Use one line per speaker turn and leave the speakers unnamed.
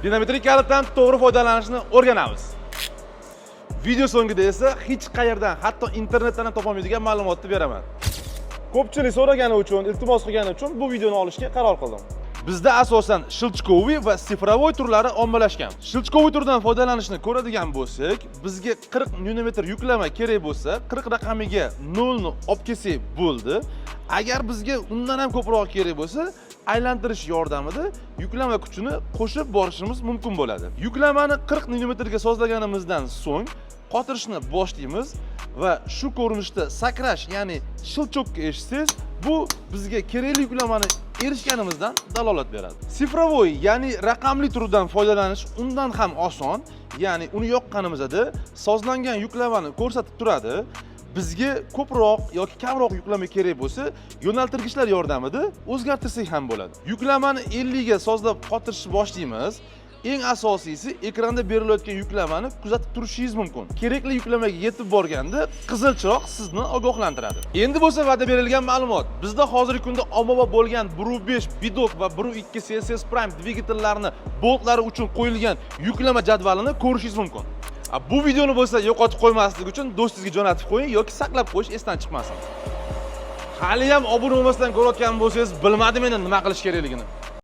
Dinamitrik kalitdan to'g'ri foydalanishni o'rganamiz. Video so'ngida esa hech qayerdan, hatto internetdan ham topolmaydigan ma'lumotni beraman. Ko'pchilik so'ragani uchun, iltimos qilgani uchun bu videoni olishga qaror qildim. Bizda asosan shilchkoviy va sifrovoy turlari ommalashgan. Shilchkoviy turdan foydalanishni ko'radigan bo'lsak, bizga 40 nm yuklama kerak bo'lsa, 40 raqamiga 0 ni olib kelsak bo'ldi. Agar bizga undan ham ko'proq kerak bo'lsa, aylantirish yordamida yuklama kuchini qo'shib borishimiz mumkin bo'ladi. Yuklamani 40 nm ga sozlaganimizdan so'ng qotirishni boshlaymiz va shu ko'rinishda sakrash, ya'ni shilchoqqa eshitsangiz, bu bizga kerakli yuklamani erishganimizdan dalolat beradi. Sifrovoy, ya'ni raqamli turdan foydalanish undan ham oson, ya'ni uni yoqqanimizda sozlangan yuklamani ko'rsatib turadi. Bizga ko'proq yoki kamroq yuklama kerak bo'lsa, yo'naltirgichlar yordamida o'zgartirsak ham bo'ladi. Yuklamani 50 ga sozlab qotirishni boshlaymiz. Eng asosiysi ekranda berilayotgan yuklamani kuzatib turishingiz mumkin. Kerakli yuklamaga yetib borganda qizil chiroq sizni ogohlantiradi. Endi bo'lsa va'da berilgan ma'lumot. Bizda hozirgi kunda ommabop bo'lgan 1.5 bidok va 1.2 CSS Prime dvigatellarni boltlari uchun qo'yilgan yuklama jadvalini ko'rishingiz mumkin. Bu videoni bo'lsa yo'qotib qo'ymaslik uchun do'stingizga jo'natib qo'ying yoki saqlab qo'yish esdan chiqmasin. Hali ham obuna bo'lmasdan ko'rayotgan bo'lsangiz, bilmadim endi nima qilish kerakligini.